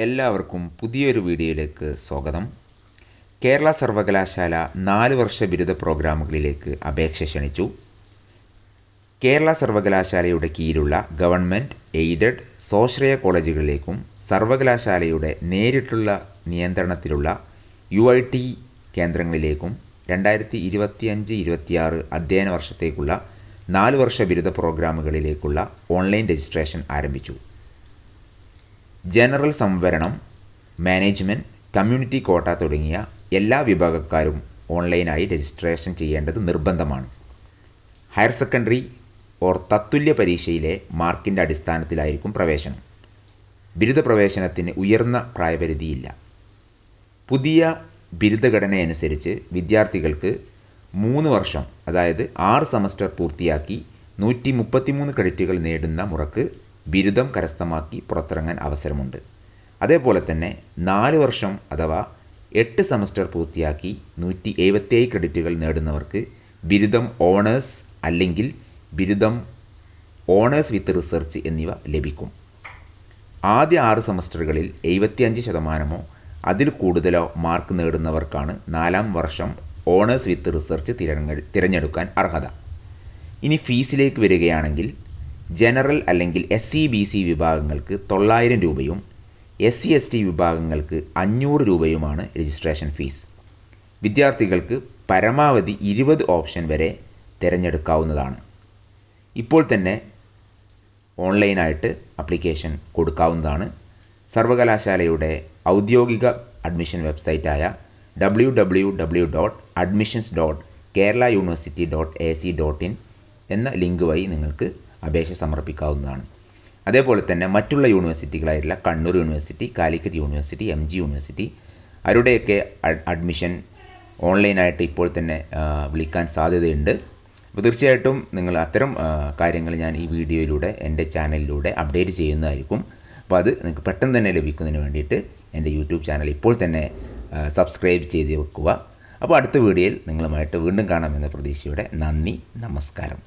എല്ലാവർക്കും പുതിയൊരു വീഡിയോയിലേക്ക് സ്വാഗതം. കേരള സർവകലാശാല 4 വർഷ ബിരുദ പ്രോഗ്രാമുകളിലേക്ക് അപേക്ഷ ക്ഷണിച്ചു. കേരള സർവകലാശാലയുടെ കീഴിലുള്ള ഗവൺമെൻറ്, എയ്ഡഡ്, സ്വാശ്രയ കോളേജുകളിലേക്കും സർവകലാശാലയുടെ നേരിട്ടുള്ള നിയന്ത്രണത്തിലുള്ള UIT കേന്ദ്രങ്ങളിലേക്കും 2025-26 അധ്യയന വർഷത്തേക്കുള്ള 4 വർഷ ബിരുദ പ്രോഗ്രാമുകളിലേക്കുള്ള ഓൺലൈൻ രജിസ്ട്രേഷൻ ആരംഭിച്ചു. ജനറൽ സംവരണം, മാനേജ്മെൻറ്റ്, കമ്മ്യൂണിറ്റി ക്വാട്ട തുടങ്ങിയ എല്ലാ വിഭാഗക്കാരും ഓൺലൈനായി രജിസ്ട്രേഷൻ ചെയ്യേണ്ടത് നിർബന്ധമാണ്. ഹയർ സെക്കൻഡറി തത്തുല്യ പരീക്ഷയിലെ മാർക്കിൻ്റെ അടിസ്ഥാനത്തിലായിരിക്കും പ്രവേശനം. ബിരുദ പ്രവേശനത്തിന് ഉയർന്ന പ്രായപരിധിയില്ല. പുതിയ ബിരുദഘടനയനുസരിച്ച് വിദ്യാർത്ഥികൾക്ക് 3 വർഷം, അതായത് 6 സെമസ്റ്റർ പൂർത്തിയാക്കി 133 ക്രെഡിറ്റുകൾ നേടുന്ന മുറക്ക് ബിരുദം കരസ്ഥമാക്കി പുറത്തിറങ്ങാൻ അവസരമുണ്ട്. അതേപോലെ തന്നെ 4 വർഷം അഥവാ 8 സെമസ്റ്റർ പൂർത്തിയാക്കി 177 ക്രെഡിറ്റുകൾ നേടുന്നവർക്ക് ബിരുദം ഓണേഴ്സ് അല്ലെങ്കിൽ ബിരുദം ഓണേഴ്സ് വിത്ത് റിസർച്ച് എന്നിവ ലഭിക്കും. ആദ്യ 6 സെമസ്റ്ററുകളിൽ 75% അതിൽ കൂടുതലോ മാർക്ക് നേടുന്നവർക്കാണ് 4ാം വർഷം ഓണേഴ്സ് വിത്ത് റിസർച്ച് തിരഞ്ഞെടുക്കാൻ അർഹത. ഇനി ഫീസിലേക്ക് വരികയാണെങ്കിൽ ജനറൽ അല്ലെങ്കിൽ SC/BC വിഭാഗങ്ങൾക്ക് 900 രൂപയും SC/ST വിഭാഗങ്ങൾക്ക് 500 രൂപയുമാണ് രജിസ്ട്രേഷൻ ഫീസ്. വിദ്യാർത്ഥികൾക്ക് പരമാവധി 20 ഓപ്ഷൻ വരെ തിരഞ്ഞെടുക്കാവുന്നതാണ്. ഇപ്പോൾ തന്നെ ഓൺലൈനായിട്ട് ആപ്ലിക്കേഷൻ കൊടുക്കാവുന്നതാണ്. സർവകലാശാലയുടെ ഔദ്യോഗിക അഡ്മിഷൻ വെബ്സൈറ്റായ www.admissions.keralauniversity.ac.in എന്ന ലിങ്ക് വഴി നിങ്ങൾക്ക് അപേക്ഷ സമർപ്പിക്കാവുന്നതാണ്. അതേപോലെ തന്നെ മറ്റുള്ള യൂണിവേഴ്സിറ്റികളായിട്ടുള്ള Kannur university, Calicut university, MG university അവരുടെയൊക്കെ അഡ്മിഷൻ ഓൺലൈനായിട്ട് ഇപ്പോൾ തന്നെ വിളിക്കാൻ സാധ്യതയുണ്ട്. അപ്പോൾ തീർച്ചയായിട്ടും നിങ്ങൾ അത്തരം കാര്യങ്ങൾ ഞാൻ ഈ വീഡിയോയിലൂടെ എൻ്റെ ചാനലിലൂടെ അപ്ഡേറ്റ് ചെയ്യുന്നതായിരിക്കും. അപ്പോൾ അത് നിങ്ങൾക്ക് പെട്ടെന്ന് തന്നെ ലഭിക്കുന്നതിന് വേണ്ടിയിട്ട് എൻ്റെ യൂട്യൂബ് ചാനൽ ഇപ്പോൾ തന്നെ സബ്സ്ക്രൈബ് ചെയ്ത് വെക്കുക. അപ്പോൾ അടുത്ത വീഡിയോയിൽ നിങ്ങളുമായിട്ട് വീണ്ടും കാണാമെന്ന പ്രതീക്ഷയോടെ നന്ദി, നമസ്കാരം.